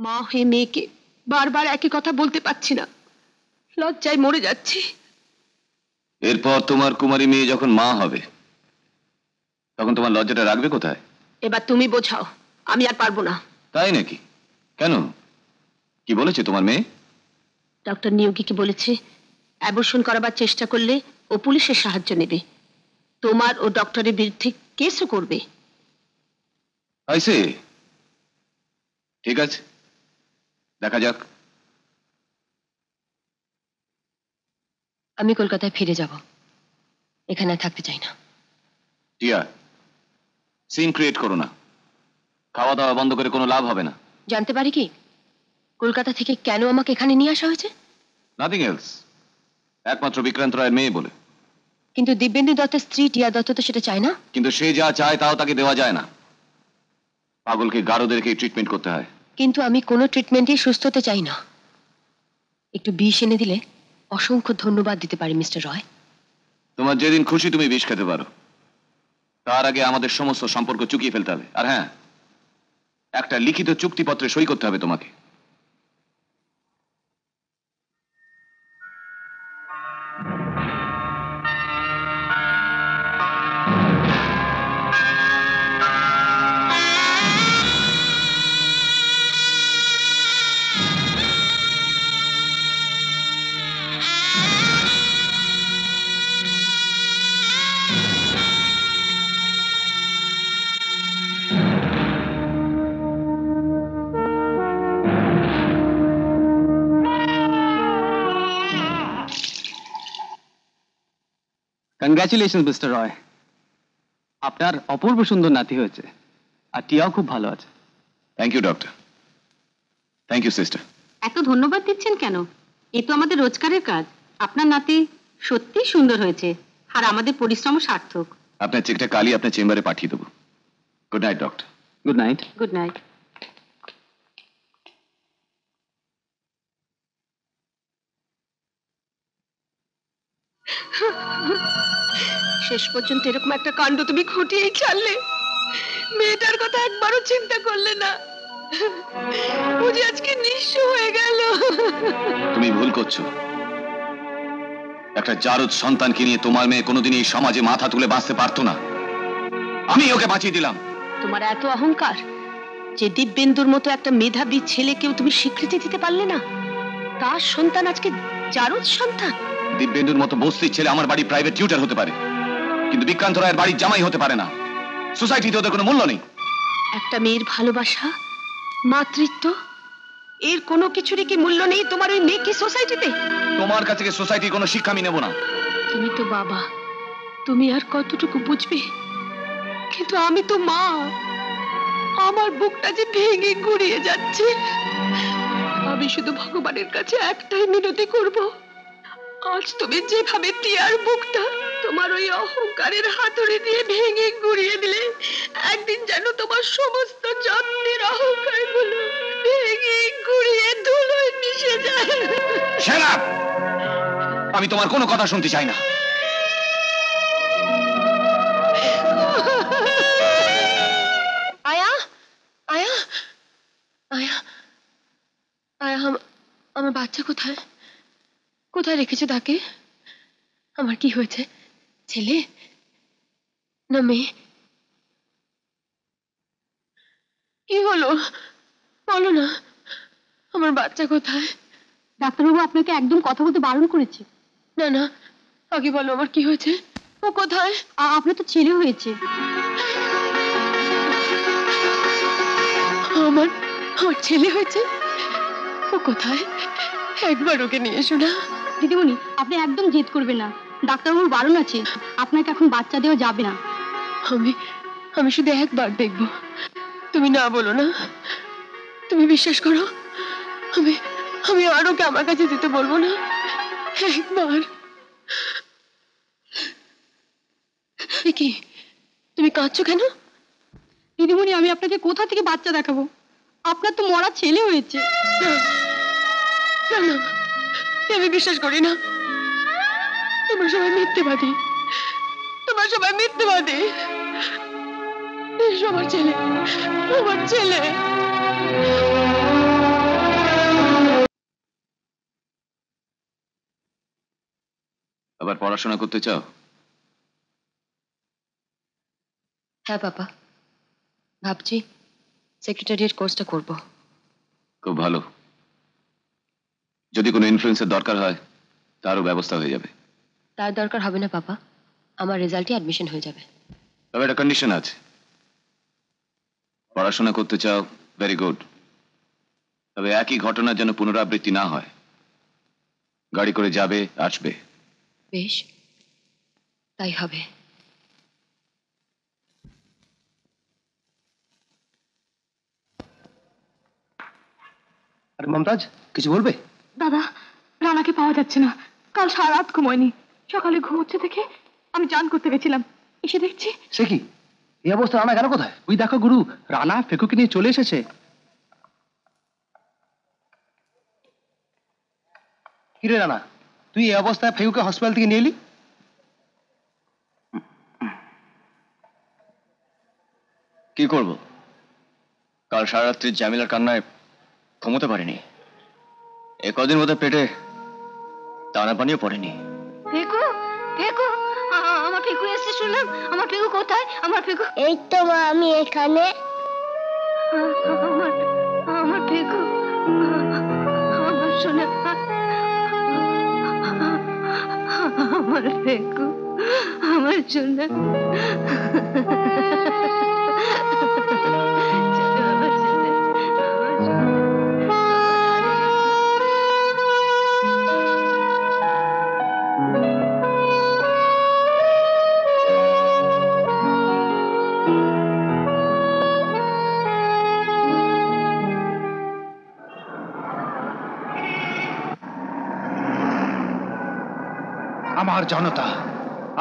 মা হয়ে মেয়েকে বারবার একই কথা বলতে পারছি না, লজ্জায় মরে যাচ্ছি। এরপর তোমার কুমারী মেয়ে যখন মা হবে তখন তোমার লজ্জাটা রাখবে কোথায়? এবার তুমি বোঝাও, আমি আর পারবো না। তাই নাকি? কেন, কি বলেছে তোমার মেয়ে? ডক্টর নিয়োগীকে বলেছে অ্যাবর্শন করাবার চেষ্টা করলে ও পুলিশের সাহায্য নেবে, তোমার ও ডক্টরের বিরুদ্ধে কেসও করবে। আইসে, ঠিক আছে, দেখা যাক। আমি কলকাতায় ফিরে যাব, এখানে থাকতে চাই না। টিয়া, সিন ক্রিয়েট করো না, খাওয়া দাওয়া বন্ধ করে কোনো লাভ হবে না। জানতে পারি কি কলকাতা থেকে কেন আমাকে এখানে নিয়ে আসা হয়েছে? নাথিং এলস, একমাত্র বিক্রান্ত রায়ের মেয়ে বলে। কিন্তু দিব্যেন্দু দত্তের স্ত্রী টিয়া দত্ত তো সেটা চায় না। কিন্তু সে যা চায় তাও তাকে দেওয়া যায় না, পাগলকে গারোদেরকে ট্রিটমেন্ট করতে হয়। কিন্তু আমি কোনো ট্রিটমেন্টই সুস্থ হতে চাই না। একটু বিষ এনে দিলে অসংখ্য ধন্যবাদ দিতে পারি মিস্টার রয়। তোমার যেদিন খুশি তুমি বিষ খেতে পারো, তার আগে আমাদের সমস্ত সম্পর্ক চুকিয়ে ফেলতে হবে। আর হ্যাঁ, একটা লিখিত চুক্তিপত্রে সই করতে হবে তোমাকে। কংগ্রাচুলেশন মিস্টার রয়, আপনার অপূর্ব সুন্দর নাতি হয়েছে, আর টিয়াও খুব ভালো আছে। Thank you doctor. Thank you sister. এত ধন্যবাদ দিচ্ছেন কেন? এ তো আমাদের রোজগারের কাজ। আপনার নাতি সত্যি সুন্দর হয়েছে, আর আমাদের পরিশ্রম সার্থক। আপনার চেকটা কালই আপনার চেম্বারে পাঠিয়ে দেবো। Good night doctor. Good night. Good night. শেষ পর্যন্ত এরকম একটা কাণ্ড তুমি ঘটিয়েই ছাড়লে। মেয়েটার কথা একবারও চিন্তা করলে না। ও যে আজকে নিঃস্ব হয়ে গেল। তুমি ভুল করছো। একটা জারদ সন্তানকে নিয়ে তোমার মেয়ে কোনোদিন এই সমাজে মাথা তুলে বাঁচতে পারতো না, আমি ওকে বাঁচিয়ে দিলাম। তোমার এত অহংকার যে দিব্যেন্দুর মতো একটা মেধাবী ছেলেকেও তুমি স্বীকৃতি দিতে পারলে না। তার সন্তান আজকে জারদ সন্তান। দিব্যেন্দুর মতো বস্তির ছেলে আমার বাড়ি প্রাইভেট টিউটর হতে পারে, কিন্তু বিক্রান্ত রায়ের বাড়ির জামাই হতে পারে না। সোসাইটিতে ওদের কোনো মূল্য নেই। একটা মেয়ের ভালোবাসা, মাতৃত্ব, এর কোনো কিছুরই কি মূল্য নেই তোমার ওই মেয়েকে সোসাইটিতে? তোমার কাছ থেকে সোসাইটির কোনো শিক্ষা আমি নেব না। তুমি তো বাবা, তুমি আর কতটুকু বুঝবে? কিন্তু আমি তো মা, আমার বুকটা যে ভেঙে গুড়িয়ে যাচ্ছে। আমি শুধু ভগবানের কাছে একটাই মিনতি করব, আজ তুমি যেভাবে টিয়ার বুকটা তোমার ওই অহংকারের হাতুড়ি দিয়ে ভেঙে গুড়িয়ে দিলে, একদিন যেন তোমার সমস্ত যত্নের অহংকার গুলো ভেঙে গুড়িয়ে ধুলোয় মিশে যায়। Shut up! আমি তোমার কোনো কথা শুনতে চাই না। আয়া, আয়া, আয়া, আয়া, আমার বাচ্চা কোথায়? কোথায় রেখেছো তাকে? আমার কি হয়েছে? ছেলে না মেয়ে? কি হলো বলো না, আমার বাচ্চা কোথায়? ডাক্তারবাবু আপনাকে একদম কথা বলতে বারণ করেছে। না না, আগে বলো আমার কি হয়েছে। ও কোথায়? আপনার তো ছেলে হয়েছে। আমার আমার ছেলে হয়েছে? ও কোথায়? একবার ওকে নিয়ে এসো না। দিদিমণি, আপনি একদম জেদ করবেন না, ডাক্তারবাবুর বারণ আছে, আপনাকে এখন বাচ্চা দেওয়া যাবে না। আমি আমি শুধু একবার দেখব, তুমি না বলো না। তুমি বিশ্বাস করো, আমি আমি আর ওকে আমার কাছে দিতে বলবো না। একবার। কি তুমি কাঁদছো কেন? দিদিমণি, আমি আপনাকে কোথা থেকে বাচ্চা দেখাবো? আপনার তো মরা ছেলে হয়েছে। না না, আমি বিশ্বাস করি না। তোমরা সবাই মিথ্যেবাদী, তোমরা সবাই মিথ্যেবাদী। আমার ছেলে, আমার ছেলে। আবার পড়াশোনা করতে চাও? হ্যাঁ বাবা, ভাবছি সেক্রেটারিয়েট কোর্সটা করব। খুব ভালো। যদি কোনো ইনফ্লুয়েন্সের দরকার হয় তারও ব্যবস্থা হয়ে যাবে। তার দরকার হবে না বাবা, আমার রেজাল্টে অ্যাডমিশন হয়ে যাবে। তবে একটা কন্ডিশন আছে। পড়াশোনা করতে চাও, ভেরি গুড, তবে একই ঘটনার যেন পুনরাবৃত্তি না হয়। গাড়ি করে যাবে, আসবে। বেশ, তাই হবে। আরে মমতাজ, কিছু বলবে? দাদা, রানাকে পাওয়া যাচ্ছে না। কাল সারা রাত ঘুমোয়নি, সকালে ঘুমোচ্ছে দেখে আমি চান করতে গেছিলাম, এসে দেখছি। সে কি, এই অবস্থা? রানা কেন কোথায়? ওই দেখো গুরু, রানা ফেকুকে নিয়ে চলে এসেছে। কিরে রানা, তুই এই অবস্থায় ফেউকে হসপিটাল থেকে নিয়ে এলি? কি করব? কাল সারা রাত্রি জামিলার কান্নায় ঘুমোতে পারিনি। এ কদিন মধ্যে পেটে দানা পানিও পড়েনি। ফেকু, ফেকু, আমার ফেকু এসে শুনলাম। আমার ফেকু কোথায়? আমার ফেকু। এই তো মা, আমি এখানে। আমার আমার ফেকু, আমার সোনা, আমার ফেকু, আমার সোনা। চলো আমার সোনা, আমার সোনা। আমার জনতা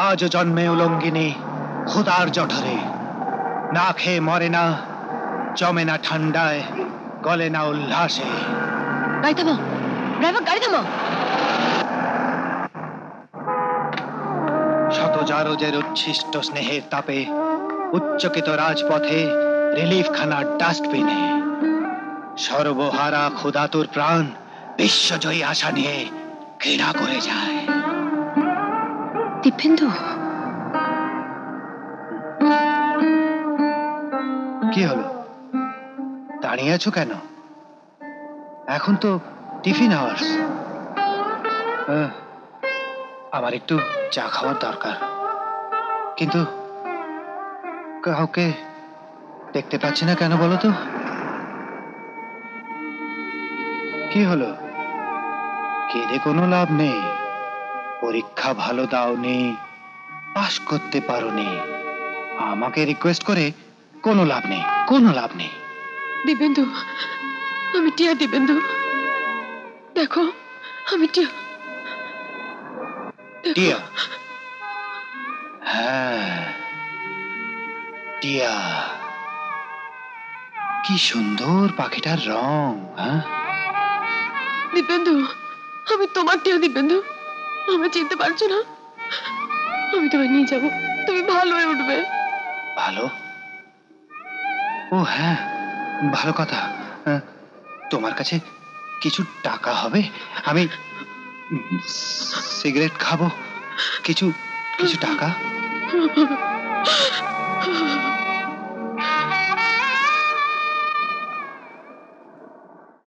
আজ জন্মে উলঙ্গিনী, খুদার জঠরে। না খেয়ে মরে না, জমে না ঠান্ডায়, গলে না উল্লাসে। গাড়ি থামাও, ড্রাইভার গাড়ি থামাও। শত জারজের উচ্ছিষ্ট স্নেহের তাপে উচ্চকিত রাজপথে, রিলিফ খানার ডাস্টবিনে সর্বহারা ক্ষুধাতুর প্রাণ বিশ্বজয়ী আশা নিয়ে ঘৃণা করে যায়। দীপেন্দু, কি হলো, দাঁড়িয়ে আছো কেন? এখন তো টিফিন আওয়ার্স। আমার একটু চা খাওয়ার দরকার, কিন্তু কাউকে দেখতে পাচ্ছি না কেন বলো তো? কি হলো? কেঁদে কোনো লাভ নেই। পরীক্ষা ভালো দাওনি, পাশ করতে পারোনি, আমাকে রিকোয়েস্ট করে কোনো লাভ নেই, কোনো লাভ নেই। দীপেন্দু, আমি টিয়া। দীপেন্দু দেখো, আমি টিয়া। দেখো। টিয়া? হ্যাঁ, টিয়া। কি সুন্দর পাখিটার রং! হ্যাঁ, দীপেন্দু, আমি তোমার টিয়া। দীপেন্দু, আমি চিনতে পারছো না? আমি তোমায় নিয়ে যাবো, তুমি ভালো হয়ে উঠবে। ভালো? ও হ্যাঁ, ভালো কথা। তোমার কাছে কিছু টাকা হবে? আমি সিগারেট খাবো। কিছু কিছু টাকা?